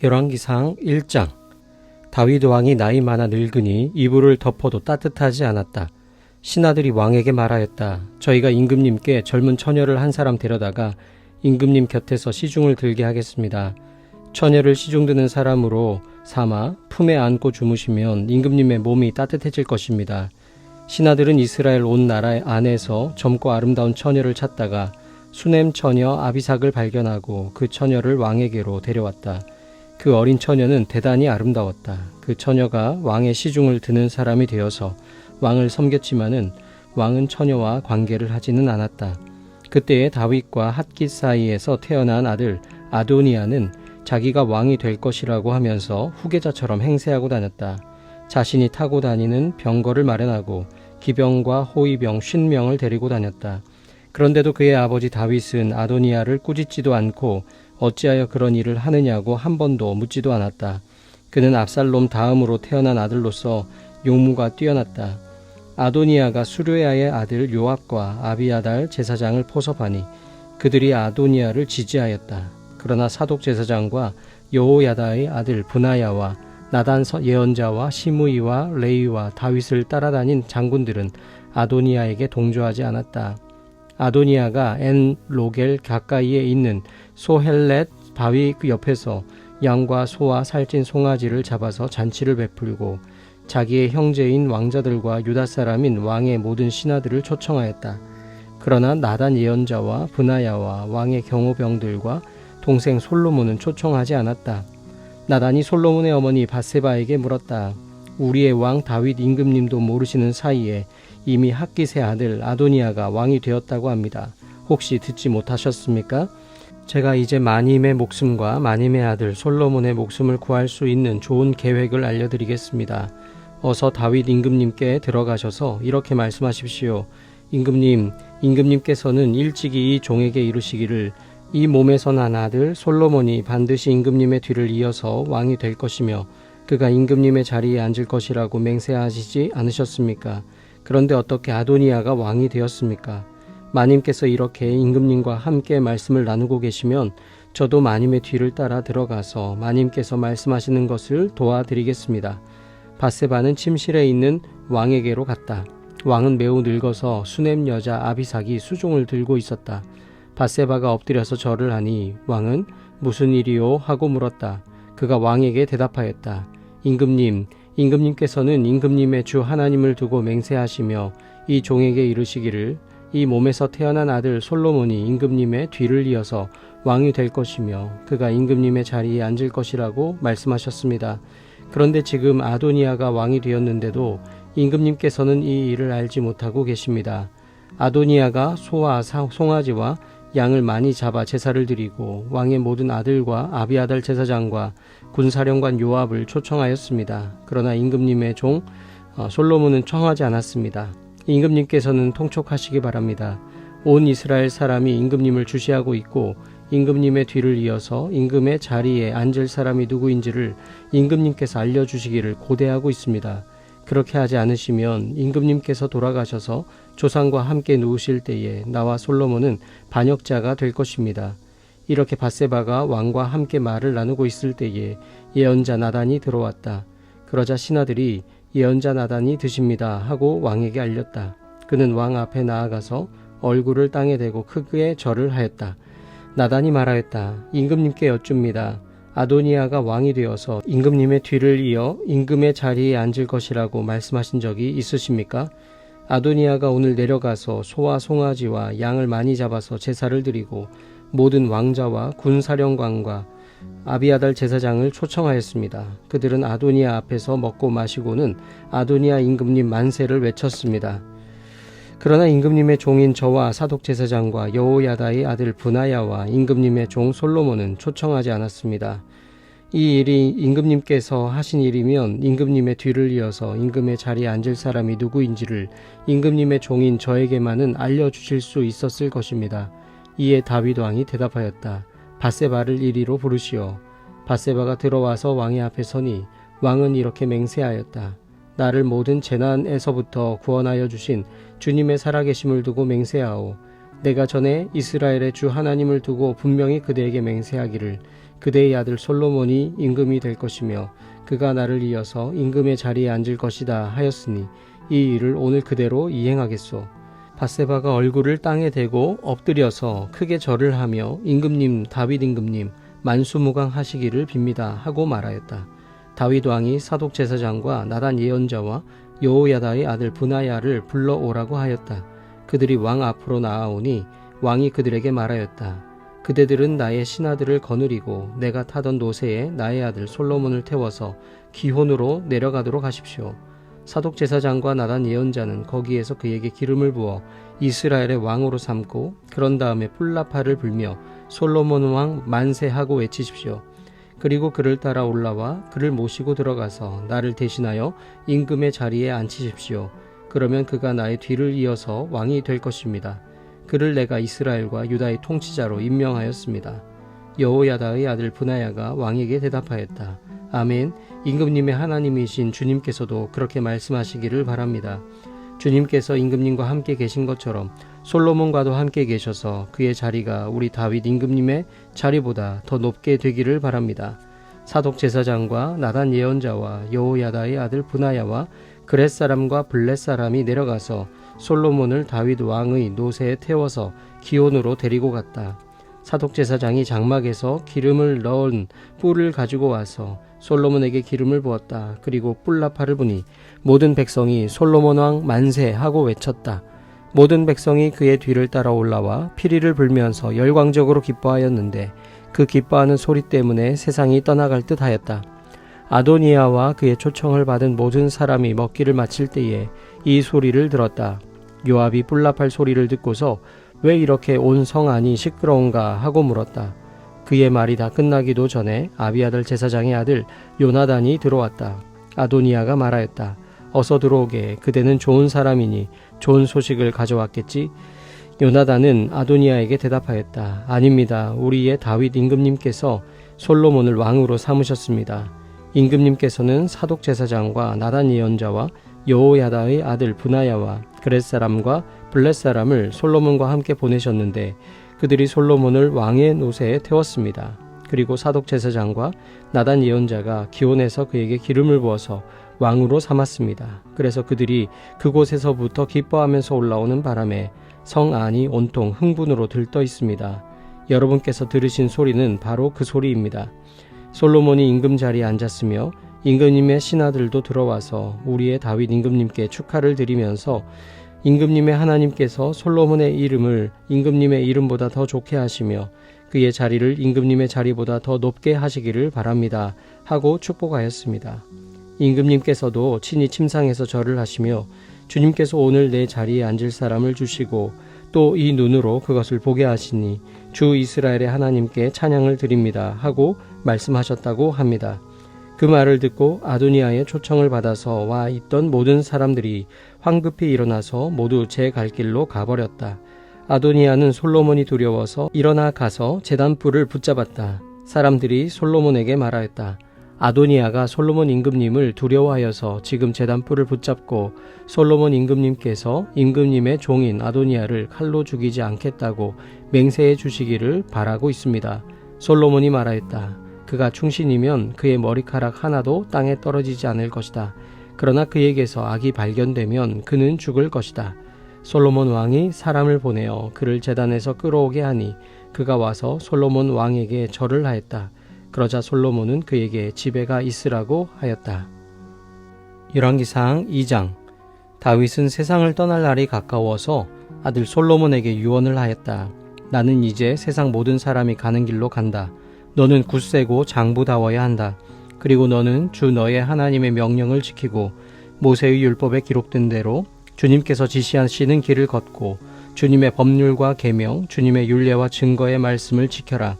열왕기상 1장. 다윗 왕이 나이 많아 늙으니 이불을 덮어도 따뜻하지 않았다. 신하들이 왕에게 말하였다. 저희가 임금님께 젊은 처녀를 한 사람 데려다가 임금님 곁에서 시중을 들게 하겠습니다. 처녀를 시중 드는 사람으로 삼아 품에 안고 주무시면 임금님의 몸이 따뜻해질 것입니다. 신하들은 이스라엘 온 나라 안에서 젊고 아름다운 처녀를 찾다가 수넴 처녀 아비삭을 발견하고 그 처녀를 왕에게로 데려왔다. 그 어린 처녀는 대단히 아름다웠다. 그 처녀가 왕의 시중을 드는 사람이 되어서 왕을 섬겼지만은 왕은 처녀와 관계를 하지는 않았다. 그때에 다윗과 핫깃 사이에서 태어난 아들 아도니아는 자기가 왕이 될 것이라고 하면서 후계자처럼 행세하고 다녔다. 자신이 타고 다니는 병거를 마련하고 기병과 호위병 50명을 데리고 다녔다. 그런데도 그의 아버지 다윗은 아도니아를 꾸짖지도 않고 어찌하여 그런 일을 하느냐고 한 번도 묻지도 않았다. 그는 압살롬 다음으로 태어난 아들로서 용무가 뛰어났다. 아도니아가 수르야의 아들 요압과 아비아달 제사장을 포섭하니 그들이 아도니아를 지지하였다. 그러나 사독 제사장과 여호야다의 아들 브나야와 나단 예언자와 시므이와 레위와 다윗을 따라다닌 장군들은 아도니아에게 동조하지 않았다. 아도니아가 엔 로겔 가까이에 있는 소헬렛 바위 그 옆에서 양과 소와 살찐 송아지를 잡아서 잔치를 베풀고 자기의 형제인 왕자들과 유다 사람인 왕의 모든 신하들을 초청하였다. 그러나 나단 예언자와 브나야와 왕의 경호병들과 동생 솔로몬은 초청하지 않았다. 나단이 솔로몬의 어머니 밧세바에게 물었다. 우리의 왕 다윗 임금님도 모르시는 사이에 이미 핫깃의 아들 아도니아가 왕이 되었다고 합니다. 혹시 듣지 못하셨습니까? 제가 이제 마님의 목숨과 마님의 아들 솔로몬의 목숨을 구할 수 있는 좋은 계획을 알려드리겠습니다. 어서 다윗 임금님께 들어가셔서 이렇게 말씀하십시오. 임금님께서는 일찍이 이 종에게 이르시기를 이 몸에서 난 아들 솔로몬이 반드시 임금님의 뒤를 이어서 왕이 될 것이며 그가 임금님의 자리에 앉을 것이라고 맹세하시지 않으셨습니까? 그런데 어떻게 아도니아가 왕이 되었습니까? 마님께서 이렇게 임금님과 함께 말씀을 나누고 계시면 저도 마님의 뒤를 따라 들어가서 마님께서 말씀하시는 것을 도와드리겠습니다. 밧세바는 침실에 있는 왕에게로 갔다. 왕은 매우 늙어서 수넴 여자 아비삭이 수종을 들고 있었다. 밧세바가 엎드려서 절을 하니 왕은 무슨 일이요? 하고 물었다. 그가 왕에게 대답하였다. 임금님께서는 임금님의 주 하나님을 두고 맹세하시며 이 종에게 이르시기를 이 몸에서 태어난 아들 솔로몬이 임금님의 뒤를 이어서 왕이 될 것이며 그가 임금님의 자리에 앉을 것이라고 말씀하셨습니다. 그런데 지금 아도니아가 왕이 되었는데도 임금님께서는 이 일을 알지 못하고 계십니다. 아도니아가 소와 송아지와 양을 많이 잡아 제사를 드리고 왕의 모든 아들과 아비아달 제사장과 군사령관 요압을 초청하였습니다. 그러나 임금님의 종 솔로몬은 청하지 않았습니다. 임금님께서는 통촉하시기 바랍니다. 온 이스라엘 사람이 임금님을 주시하고 있고 임금님의 뒤를 이어서 임금의 자리에 앉을 사람이 누구인지를 임금님께서 알려주시기를 고대하고 있습니다. 그렇게 하지 않으시면 임금님께서 돌아가셔서 조상과 함께 누우실 때에 나와 솔로몬은 반역자가 될 것입니다. 이렇게 밧세바가 왕과 함께 말을 나누고 있을 때에 예언자 나단이 들어왔다. 그러자 신하들이 예언자 나단이 드십니다 하고 왕에게 알렸다. 그는 왕 앞에 나아가서 얼굴을 땅에 대고 크게 절을 하였다. 나단이 말하였다. 임금님께 여쭙니다. 아도니아가 왕이 되어서 임금님의 뒤를 이어 임금의 자리에 앉을 것이라고 말씀하신 적이 있으십니까? 아도니아가 오늘 내려가서 소와 송아지와 양을 많이 잡아서 제사를 드리고 모든 왕자와 군사령관과 아비아달 제사장을 초청하였습니다. 그들은 아도니아 앞에서 먹고 마시고는 아도니아 임금님 만세를 외쳤습니다. 그러나 임금님의 종인 저와 사독 제사장과 여호야다의 아들 브나야와 임금님의 종 솔로몬은 초청하지 않았습니다. 이 일이 임금님께서 하신 일이면 임금님의 뒤를 이어서 임금의 자리에 앉을 사람이 누구인지를 임금님의 종인 저에게만은 알려주실 수 있었을 것입니다. 이에 다윗 왕이 대답하였다. 밧세바를 이리로 부르시오. 밧세바가 들어와서 왕의 앞에 서니 왕은 이렇게 맹세하였다. 나를 모든 재난에서부터 구원하여 주신 주님의 살아계심을 두고 맹세하오. 내가 전에 이스라엘의 주 하나님을 두고 분명히 그대에게 맹세하기를 그대의 아들 솔로몬이 임금이 될 것이며 그가 나를 이어서 임금의 자리에 앉을 것이다 하였으니 이 일을 오늘 그대로 이행하겠소. 밧세바가 얼굴을 땅에 대고 엎드려서 크게 절을 하며 임금님 다윗 임금님 만수무강하시기를 빕니다 하고 말하였다. 다윗 왕이 사독 제사장과 나단 예언자와 여호야다의 아들 브나야를 불러오라고 하였다. 그들이 왕 앞으로 나아오니 왕이 그들에게 말하였다. 그대들은 나의 신하들을 거느리고 내가 타던 노새에 나의 아들 솔로몬을 태워서 기혼으로 내려가도록 하십시오. 사독 제사장과 나단 예언자는 거기에서 그에게 기름을 부어 이스라엘의 왕으로 삼고 그런 다음에 뿔나팔을 불며 솔로몬 왕 만세하고 외치십시오. 그리고 그를 따라 올라와 그를 모시고 들어가서 나를 대신하여 임금의 자리에 앉히십시오. 그러면 그가 나의 뒤를 이어서 왕이 될 것입니다. 그를 내가 이스라엘과 유다의 통치자로 임명하였습니다. 여호야다의 아들 브나야가 왕에게 대답하였다. 아멘. 임금님의 하나님이신 주님께서도 그렇게 말씀하시기를 바랍니다. 주님께서 임금님과 함께 계신 것처럼 솔로몬과도 함께 계셔서 그의 자리가 우리 다윗 임금님의 자리보다 더 높게 되기를 바랍니다. 사독 제사장과 나단 예언자와 여호야다의 아들 브나야와 그렛 사람과 블렛 사람이 내려가서 솔로몬을 다윗 왕의 노새에 태워서 기온으로 데리고 갔다. 사독 제사장이 장막에서 기름을 넣은 뿔을 가지고 와서 솔로몬에게 기름을 부었다. 그리고 뿔나팔을 부니 모든 백성이 솔로몬 왕 만세 하고 외쳤다. 모든 백성이 그의 뒤를 따라 올라와 피리를 불면서 열광적으로 기뻐하였는데 그 기뻐하는 소리 때문에 세상이 떠나갈 듯 하였다. 아도니아와 그의 초청을 받은 모든 사람이 먹기를 마칠 때에 이 소리를 들었다. 요압이 뿔나팔 소리를 듣고서 왜 이렇게 온 성 안이 시끄러운가 하고 물었다. 그의 말이 다 끝나기도 전에 아비아들 제사장의 아들 요나단이 들어왔다. 아도니아가 말하였다. 어서 들어오게. 그대는 좋은 사람이니 좋은 소식을 가져왔겠지? 요나단은 아도니아에게 대답하였다. 아닙니다. 우리의 다윗 임금님께서 솔로몬을 왕으로 삼으셨습니다. 임금님께서는 사독 제사장과 나단 예언자와 여호야다의 아들 브나야와 그렛 사람과 블렛 사람을 솔로몬과 함께 보내셨는데 그들이 솔로몬을 왕의 노새에 태웠습니다. 그리고 사독 제사장과 나단 예언자가 기온에서 그에게 기름을 부어서 왕으로 삼았습니다. 그래서 그들이 그곳에서부터 기뻐하면서 올라오는 바람에 성 안이 온통 흥분으로 들떠 있습니다. 여러분께서 들으신 소리는 바로 그 소리입니다. 솔로몬이 임금 자리에 앉았으며 임금님의 신하들도 들어와서 우리의 다윗 임금님께 축하를 드리면서 임금님의 하나님께서 솔로몬의 이름을 임금님의 이름보다 더 좋게 하시며 그의 자리를 임금님의 자리보다 더 높게 하시기를 바랍니다 하고 축복하였습니다. 임금님께서도 친히 침상에서 절을 하시며 주님께서 오늘 내 자리에 앉을 사람을 주시고 또 이 눈으로 그것을 보게 하시니 주 이스라엘의 하나님께 찬양을 드립니다 하고 말씀하셨다고 합니다. 그 말을 듣고 아도니아의 초청을 받아서 와 있던 모든 사람들이 황급히 일어나서 모두 제 갈 길로 가버렸다. 아도니아는 솔로몬이 두려워서 일어나 가서 제단불을 붙잡았다. 사람들이 솔로몬에게 말하였다. 아도니아가 솔로몬 임금님을 두려워하여서 지금 제단불을 붙잡고 솔로몬 임금님께서 임금님의 종인 아도니아를 칼로 죽이지 않겠다고 맹세해 주시기를 바라고 있습니다. 솔로몬이 말하였다. 그가 충신이면 그의 머리카락 하나도 땅에 떨어지지 않을 것이다. 그러나 그에게서 악이 발견되면 그는 죽을 것이다. 솔로몬 왕이 사람을 보내어 그를 제단에서 끌어오게 하니 그가 와서 솔로몬 왕에게 절을 하였다. 그러자 솔로몬은 그에게 집에 가 있으라고 하였다. 열왕기상 2장. 다윗은 세상을 떠날 날이 가까워서 아들 솔로몬에게 유언을 하였다. 나는 이제 세상 모든 사람이 가는 길로 간다. 너는 굳세고 장부다워야 한다. 그리고 너는 주 너의 하나님의 명령을 지키고 모세의 율법에 기록된 대로 주님께서 지시하시는 길을 걷고 주님의 법률과 계명, 주님의 율례와 증거의 말씀을 지켜라.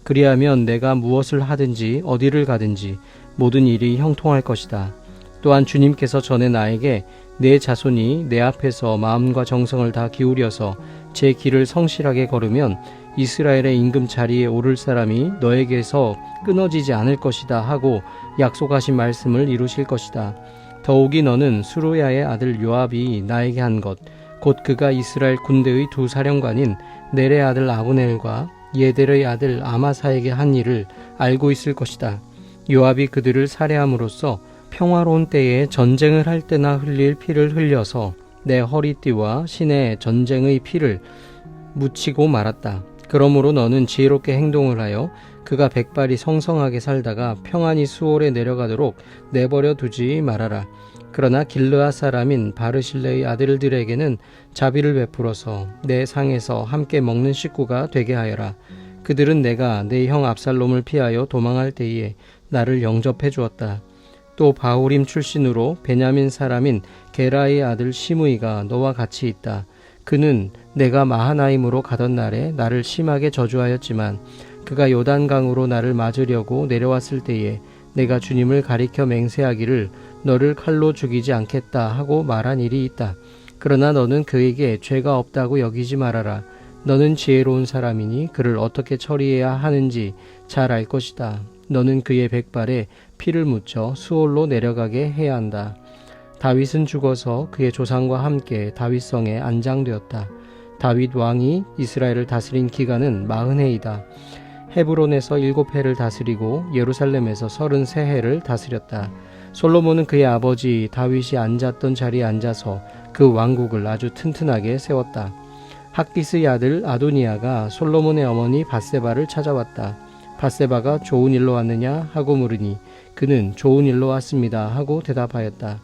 그리하면 내가 무엇을 하든지 어디를 가든지 모든 일이 형통할 것이다. 또한 주님께서 전에 나에게 내 자손이 내 앞에서 마음과 정성을 다 기울여서 제 길을 성실하게 걸으면 이스라엘의 임금 자리에 오를 사람이 너에게서 끊어지지 않을 것이다 하고 약속하신 말씀을 이루실 것이다. 더욱이 너는 수루야의 아들 요압이 나에게 한 것, 곧 그가 이스라엘 군대의 두 사령관인 넬의 아들 아브넬과 예델의 아들 아마사에게 한 일을 알고 있을 것이다. 요압이 그들을 살해함으로써 평화로운 때에 전쟁을 할 때나 흘릴 피를 흘려서 내 허리띠와 신의 전쟁의 피를 묻히고 말았다. 그러므로 너는 지혜롭게 행동을 하여 그가 백발이 성성하게 살다가 평안히 수월에 내려가도록 내버려 두지 말아라. 그러나 길르앗 사람인 바르실레의 아들들에게는 자비를 베풀어서 내 상에서 함께 먹는 식구가 되게 하여라. 그들은 내가 내 형 압살롬을 피하여 도망할 때에 나를 영접해 주었다. 또 바후림 출신으로 베냐민 사람인 게라의 아들 시므이가 너와 같이 있다. 그는 내가 마하나임으로 가던 날에 나를 심하게 저주하였지만 그가 요단강으로 나를 맞으려고 내려왔을 때에 내가 주님을 가리켜 맹세하기를 너를 칼로 죽이지 않겠다 하고 말한 일이 있다. 그러나 너는 그에게 죄가 없다고 여기지 말아라. 너는 지혜로운 사람이니 그를 어떻게 처리해야 하는지 잘 알 것이다. 너는 그의 백발에 피를 묻혀 수올로 내려가게 해야 한다. 다윗은 죽어서 그의 조상과 함께 다윗성에 안장되었다. 다윗 왕이 이스라엘을 다스린 기간은 40해이다. 헤브론에서 7해를 다스리고 예루살렘에서 33해를 다스렸다. 솔로몬은 그의 아버지 다윗이 앉았던 자리에 앉아서 그 왕국을 아주 튼튼하게 세웠다. 학깃의 아들 아도니아가 솔로몬의 어머니 밧세바를 찾아왔다. 밧세바가 좋은 일로 왔느냐 하고 물으니 그는 좋은 일로 왔습니다 하고 대답하였다.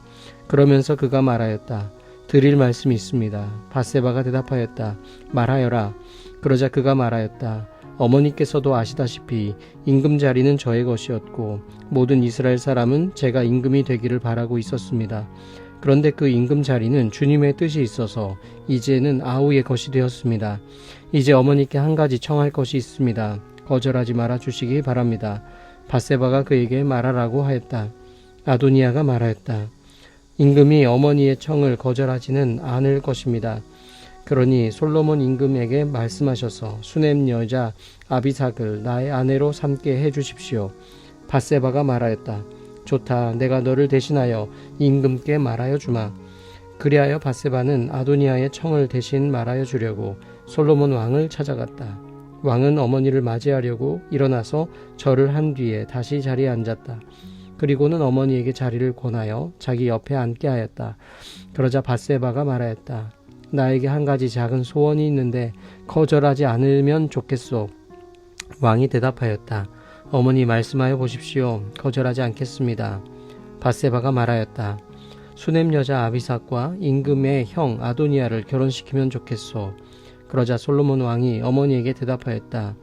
그러면서 그가 말하였다. 드릴 말씀이 있습니다. 밧세바가 대답하였다. 말하여라. 그러자 그가 말하였다. 어머니께서도 아시다시피 임금 자리는 저의 것이었고 모든 이스라엘 사람은 제가 임금이 되기를 바라고 있었습니다. 그런데 그 임금 자리는 주님의 뜻이 있어서 이제는 아우의 것이 되었습니다. 이제 어머니께 한 가지 청할 것이 있습니다. 거절하지 말아 주시기 바랍니다. 밧세바가 그에게 말하라고 하였다. 아도니아가 말하였다. 임금이 어머니의 청을 거절하지는 않을 것입니다. 그러니 솔로몬 임금에게 말씀하셔서 수넴 여자 아비삭을 나의 아내로 삼게 해주십시오. 밧세바가 말하였다. 좋다. 내가 너를 대신하여 임금께 말하여 주마. 그리하여 밧세바는 아도니아의 청을 대신 말하여 주려고 솔로몬 왕을 찾아갔다. 왕은 어머니를 맞이하려고 일어나서 절을 한 뒤에 다시 자리에 앉았다. 그리고는 어머니에게 자리를 권하여 자기 옆에 앉게 하였다. 그러자 밧세바가 말하였다. 나에게 한 가지 작은 소원이 있는데 거절하지 않으면 좋겠소. 왕이 대답하였다. 어머니 말씀하여 보십시오. 거절하지 않겠습니다. 밧세바가 말하였다. 수넴 여자 아비삭과 임금의 형 아도니아를 결혼시키면 좋겠소. 그러자 솔로몬 왕이 어머니에게 대답하였다.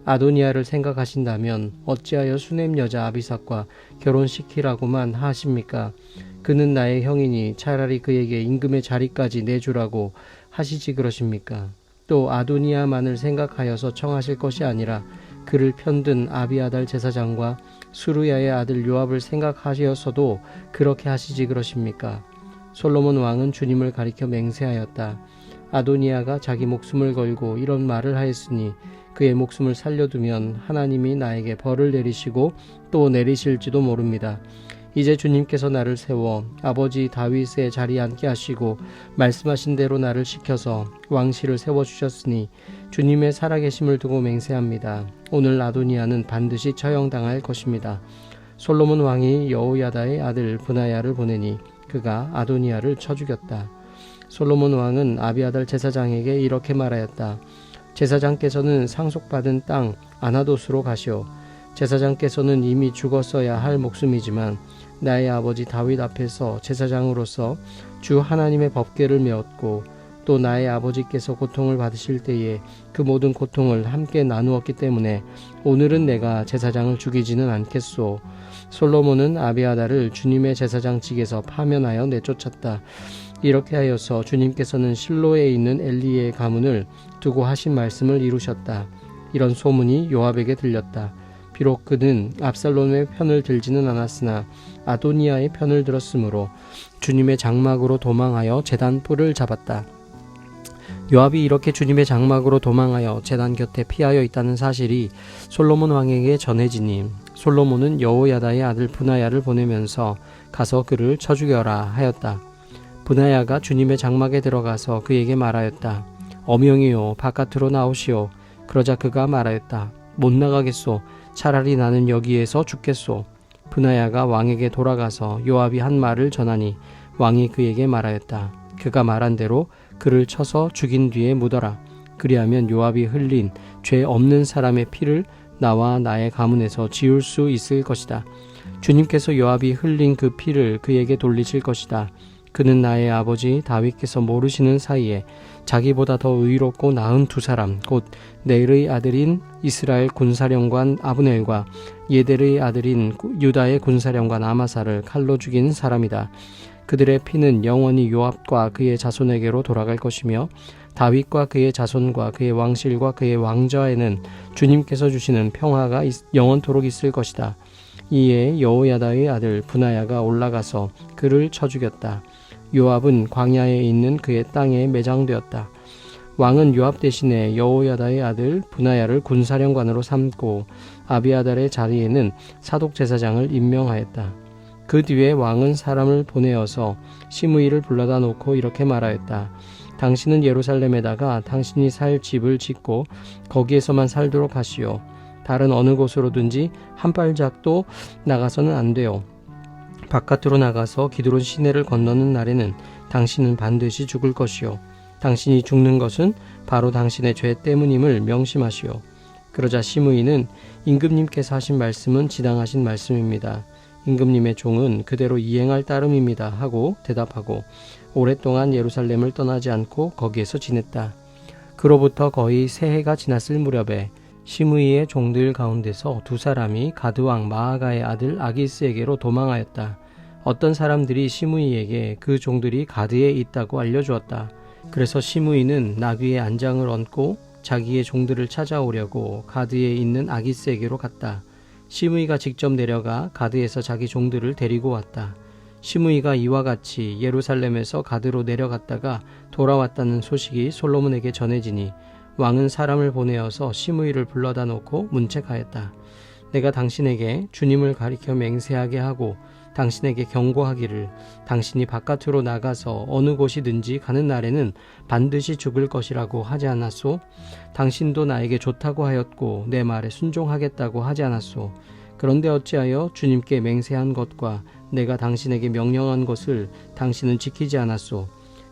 아도니아를 생각하신다면 어찌하여 수넴 여자 아비삭과 결혼시키라고만 하십니까? 그는 나의 형이니 차라리 그에게 임금의 자리까지 내주라고 하시지 그러십니까? 또 아도니아만을 생각하여서 청하실 것이 아니라 그를 편든 아비아달 제사장과 수르야의 아들 요압을 생각하셔서도 그렇게 하시지 그러십니까? 솔로몬 왕은 주님을 가리켜 맹세하였다. 아도니아가 자기 목숨을 걸고 이런 말을 하였으니 그의 목숨을 살려두면 하나님이 나에게 벌을 내리시고 또 내리실지도 모릅니다. 이제 주님께서 나를 세워 아버지 다윗의 자리에 앉게 하시고 말씀하신 대로 나를 시켜서 왕실을 세워주셨으니 주님의 살아계심을 두고 맹세합니다. 오늘 아도니아는 반드시 처형당할 것입니다. 솔로몬 왕이 여호야다의 아들 브나야를 보내니 그가 아도니아를 쳐 죽였다. 솔로몬 왕은 아비아달 제사장에게 이렇게 말하였다. 제사장께서는 상속받은 땅 아나돗으로 가시오. 제사장께서는 이미 죽었어야 할 목숨이지만 나의 아버지 다윗 앞에서 제사장으로서 주 하나님의 법궤를 메었고 또 나의 아버지께서 고통을 받으실 때에 그 모든 고통을 함께 나누었기 때문에 오늘은 내가 제사장을 죽이지는 않겠소. 솔로몬은 아비아달을 주님의 제사장직에서 파면하여 내쫓았다. 이렇게 하여서 주님께서는 실로에 있는 엘리의 가문을 두고 하신 말씀을 이루셨다. 이런 소문이 요압에게 들렸다. 비록 그는 압살롬의 편을 들지는 않았으나 아도니아의 편을 들었으므로 주님의 장막으로 도망하여 제단 뿔을 잡았다. 요압이 이렇게 주님의 장막으로 도망하여 제단 곁에 피하여 있다는 사실이 솔로몬 왕에게 전해지니 솔로몬은 여호야다의 아들 브나야를 보내면서 가서 그를 쳐 죽여라 하였다. 브나야가 주님의 장막에 들어가서 그에게 말하였다. 어명이요 바깥으로 나오시오. 그러자 그가 말하였다. 못 나가겠소. 차라리 나는 여기에서 죽겠소. 브나야가 왕에게 돌아가서 요압이 한 말을 전하니 왕이 그에게 말하였다. 그가 말한 대로 그를 쳐서 죽인 뒤에 묻어라. 그리하면 요압이 흘린 죄 없는 사람의 피를 나와 나의 가문에서 지울 수 있을 것이다. 주님께서 요압이 흘린 그 피를 그에게 돌리실 것이다. 그는 나의 아버지 다윗께서 모르시는 사이에 자기보다 더 의롭고 나은 두 사람 곧 넬의 아들인 이스라엘 군사령관 아브넬과 예델의 아들인 유다의 군사령관 아마사를 칼로 죽인 사람이다. 그들의 피는 영원히 요압과 그의 자손에게로 돌아갈 것이며 다윗과 그의 자손과 그의 왕실과 그의 왕좌에는 주님께서 주시는 평화가 영원토록 있을 것이다. 이에 여호야다의 아들 브나야가 올라가서 그를 쳐 죽였다. 요압은 광야에 있는 그의 땅에 매장되었다. 왕은 요압 대신에 여호야다의 아들 브나야를 군사령관으로 삼고 아비아달의 자리에는 사독제사장을 임명하였다. 그 뒤에 왕은 사람을 보내어서 시므이를 불러다 놓고 이렇게 말하였다. 당신은 예루살렘에다가 당신이 살 집을 짓고 거기에서만 살도록 하시오. 다른 어느 곳으로든지 한 발짝도 나가서는 안 돼요. 바깥으로 나가서 기드론 시내를 건너는 날에는 당신은 반드시 죽을 것이요. 당신이 죽는 것은 바로 당신의 죄 때문임을 명심하시오. 그러자 시므이는 임금님께서 하신 말씀은 지당하신 말씀입니다. 임금님의 종은 그대로 이행할 따름입니다 하고 대답하고 오랫동안 예루살렘을 떠나지 않고 거기에서 지냈다. 그로부터 거의 세 해가 지났을 무렵에 시므이의 종들 가운데서 두 사람이 가드왕 마아가의 아들 아기스에게로 도망하였다. 어떤 사람들이 시므이에게 그 종들이 가드에 있다고 알려주었다. 그래서 시므이는 나귀의 안장을 얹고 자기의 종들을 찾아오려고 가드에 있는 아기스에게로 갔다. 시므이가 직접 내려가 가드에서 자기 종들을 데리고 왔다. 시므이가 이와 같이 예루살렘에서 가드로 내려갔다가 돌아왔다는 소식이 솔로몬에게 전해지니 왕은 사람을 보내어서 시므이를 불러다 놓고 문책하였다. 내가 당신에게 주님을 가리켜 맹세하게 하고 당신에게 경고하기를 당신이 바깥으로 나가서 어느 곳이든지 가는 날에는 반드시 죽을 것이라고 하지 않았소? 당신도 나에게 좋다고 하였고 내 말에 순종하겠다고 하지 않았소? 그런데 어찌하여 주님께 맹세한 것과 내가 당신에게 명령한 것을 당신은 지키지 않았소?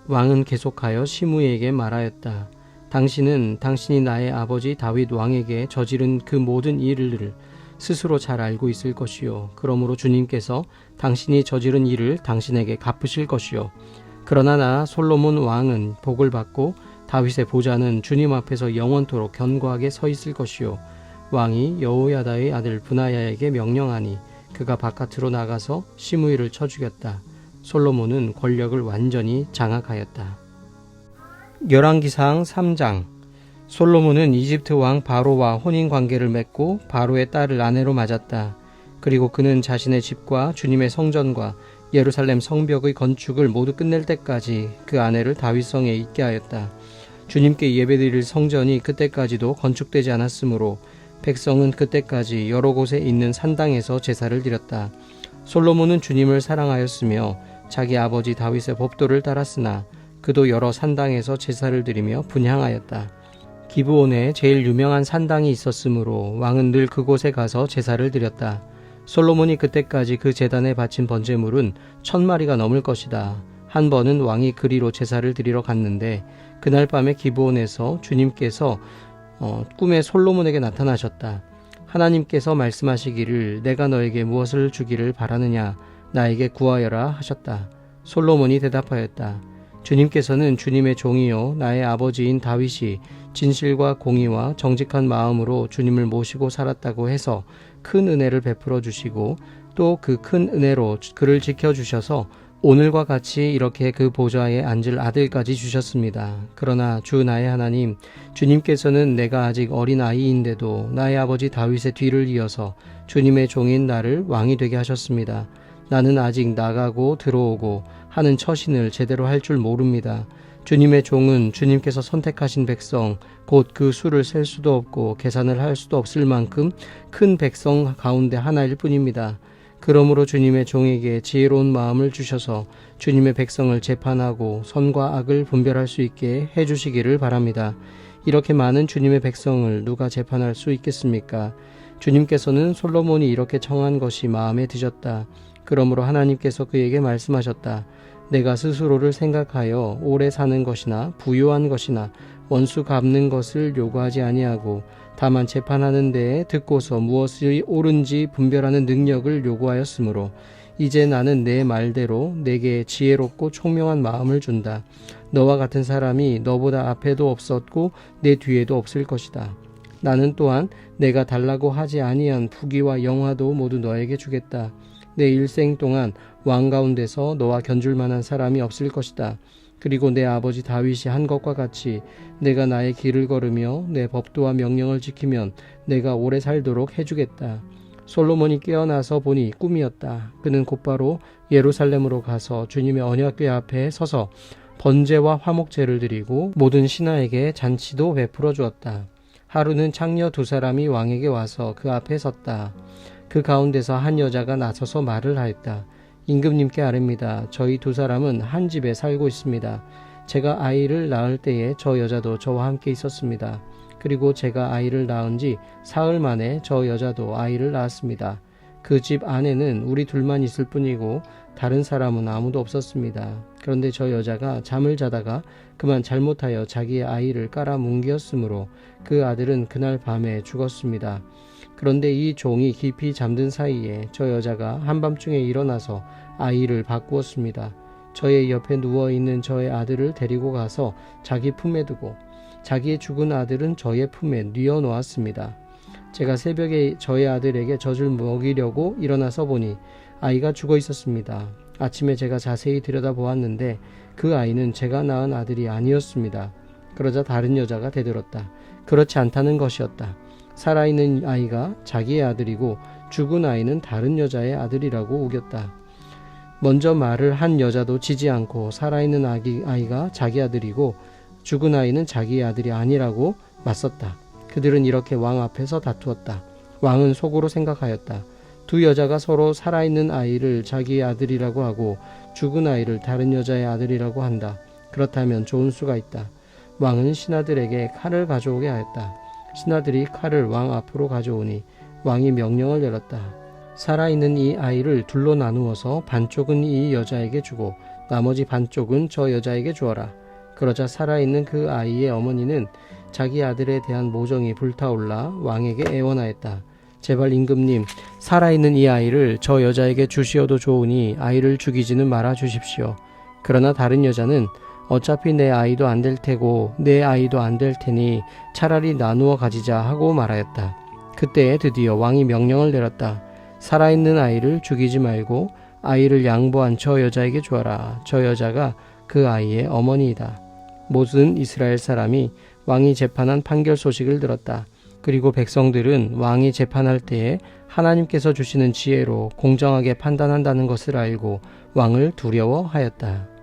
왕은 계속하여 시므이에게 말하였다. 당신은 당신이 나의 아버지 다윗 왕에게 저지른 그 모든 일을 스스로 잘 알고 있을 것이요. 그러므로 주님께서 당신이 저지른 일을 당신에게 갚으실 것이요. 그러나 나 솔로몬 왕은 복을 받고 다윗의 보좌는 주님 앞에서 영원토록 견고하게 서 있을 것이요. 왕이 여호야다의 아들 브나야에게 명령하니 그가 바깥으로 나가서 시므이를 쳐 죽였다. 솔로몬은 권력을 완전히 장악하였다. 열왕기상 3장. 솔로몬은 이집트 왕 바로와 혼인관계를 맺고 바로의 딸을 아내로 맞았다. 그리고 그는 자신의 집과 주님의 성전과 예루살렘 성벽의 건축을 모두 끝낼 때까지 그 아내를 다윗성에 있게 하였다. 주님께 예배드릴 성전이 그때까지도 건축되지 않았으므로 백성은 그때까지 여러 곳에 있는 산당에서 제사를 드렸다. 솔로몬은 주님을 사랑하였으며 자기 아버지 다윗의 법도를 따랐으나 그도 여러 산당에서 제사를 드리며 분향하였다. 기브온에 제일 유명한 산당이 있었으므로 왕은 늘 그곳에 가서 제사를 드렸다. 솔로몬이 그때까지 그 제단에 바친 번제물은 1000마리가 넘을 것이다. 한 번은 왕이 그리로 제사를 드리러 갔는데 그날 밤에 기브온에서 주님께서 꿈에 솔로몬에게 나타나셨다. 하나님께서 말씀하시기를 내가 너에게 무엇을 주기를 바라느냐 나에게 구하여라 하셨다. 솔로몬이 대답하였다. 주님께서는 주님의 종이요 나의 아버지인 다윗이 진실과 공의와 정직한 마음으로 주님을 모시고 살았다고 해서 큰 은혜를 베풀어 주시고 또 그 큰 은혜로 그를 지켜주셔서 오늘과 같이 이렇게 그 보좌에 앉을 아들까지 주셨습니다. 그러나 주 나의 하나님, 주님께서는 내가 아직 어린 아이인데도 나의 아버지 다윗의 뒤를 이어서 주님의 종인 나를 왕이 되게 하셨습니다. 나는 아직 나가고 들어오고 하는 처신을 제대로 할 줄 모릅니다. 주님의 종은 주님께서 선택하신 백성, 곧 그 수를 셀 수도 없고 계산을 할 수도 없을 만큼 큰 백성 가운데 하나일 뿐입니다. 그러므로 주님의 종에게 지혜로운 마음을 주셔서 주님의 백성을 재판하고 선과 악을 분별할 수 있게 해주시기를 바랍니다. 이렇게 많은 주님의 백성을 누가 재판할 수 있겠습니까? 주님께서는 솔로몬이 이렇게 청한 것이 마음에 드셨다. 그러므로 하나님께서 그에게 말씀하셨다. 내가 스스로를 생각하여 오래 사는 것이나 부유한 것이나 원수 갚는 것을 요구하지 아니하고 다만 재판하는 데에 듣고서 무엇이 옳은지 분별하는 능력을 요구하였으므로 이제 나는 내 말대로 내게 지혜롭고 총명한 마음을 준다. 너와 같은 사람이 너보다 앞에도 없었고 내 뒤에도 없을 것이다. 나는 또한 내가 달라고 하지 아니한 부귀와 영화도 모두 너에게 주겠다. 내 일생 동안 왕 가운데서 너와 견줄 만한 사람이 없을 것이다. 그리고 내 아버지 다윗이 한 것과 같이 내가 나의 길을 걸으며 내 법도와 명령을 지키면 내가 오래 살도록 해주겠다. 솔로몬이 깨어나서 보니 꿈이었다. 그는 곧바로 예루살렘으로 가서 주님의 언약궤 앞에 서서 번제와 화목제를 드리고 모든 신하에게 잔치도 베풀어 주었다. 하루는 창녀 두 사람이 왕에게 와서 그 앞에 섰다. 그 가운데서 한 여자가 나서서 말을 하였다. 임금님께 아뢰니다. 저희 두 사람은 한 집에 살고 있습니다. 제가 아이를 낳을 때에 저 여자도 저와 함께 있었습니다. 그리고 제가 아이를 낳은 지 사흘 만에 저 여자도 아이를 낳았습니다. 그 집 안에는 우리 둘만 있을 뿐이고 다른 사람은 아무도 없었습니다. 그런데 저 여자가 잠을 자다가 그만 잘못하여 자기의 아이를 깔아뭉개었으므로 그 아들은 그날 밤에 죽었습니다. 그런데 이 종이 깊이 잠든 사이에 저 여자가 한밤중에 일어나서 아이를 바꾸었습니다. 저의 옆에 누워있는 저의 아들을 데리고 가서 자기 품에 두고 자기의 죽은 아들은 저의 품에 뉘어놓았습니다. 제가 새벽에 저의 아들에게 젖을 먹이려고 일어나서 보니 아이가 죽어 있었습니다. 아침에 제가 자세히 들여다보았는데 그 아이는 제가 낳은 아들이 아니었습니다. 그러자 다른 여자가 대들었다. 그렇지 않다는 것이었다. 살아있는 아이가 자기의 아들이고 죽은 아이는 다른 여자의 아들이라고 우겼다. 먼저 말을 한 여자도 지지 않고 살아있는 아이가 자기 아들이고 죽은 아이는 자기의 아들이 아니라고 맞섰다. 그들은 이렇게 왕 앞에서 다투었다. 왕은 속으로 생각하였다. 두 여자가 서로 살아있는 아이를 자기의 아들이라고 하고 죽은 아이를 다른 여자의 아들이라고 한다. 그렇다면 좋은 수가 있다. 왕은 신하들에게 칼을 가져오게 하였다. 신하들이 칼을 왕 앞으로 가져오니 왕이 명령을 내렸다. 살아있는 이 아이를 둘로 나누어서 반쪽은 이 여자에게 주고 나머지 반쪽은 저 여자에게 주어라. 그러자 살아있는 그 아이의 어머니는 자기 아들에 대한 모정이 불타올라 왕에게 애원하였다. 제발 임금님, 살아있는 이 아이를 저 여자에게 주시어도 좋으니 아이를 죽이지는 말아 주십시오. 그러나 다른 여자는 어차피 내 아이도 안 될 테고 내 아이도 안 될 테니 차라리 나누어 가지자 하고 말하였다. 그때에 드디어 왕이 명령을 내렸다. 살아있는 아이를 죽이지 말고 아이를 양보한 저 여자에게 주어라. 저 여자가 그 아이의 어머니이다. 모든 이스라엘 사람이 왕이 재판한 판결 소식을 들었다. 그리고 백성들은 왕이 재판할 때에 하나님께서 주시는 지혜로 공정하게 판단한다는 것을 알고 왕을 두려워하였다.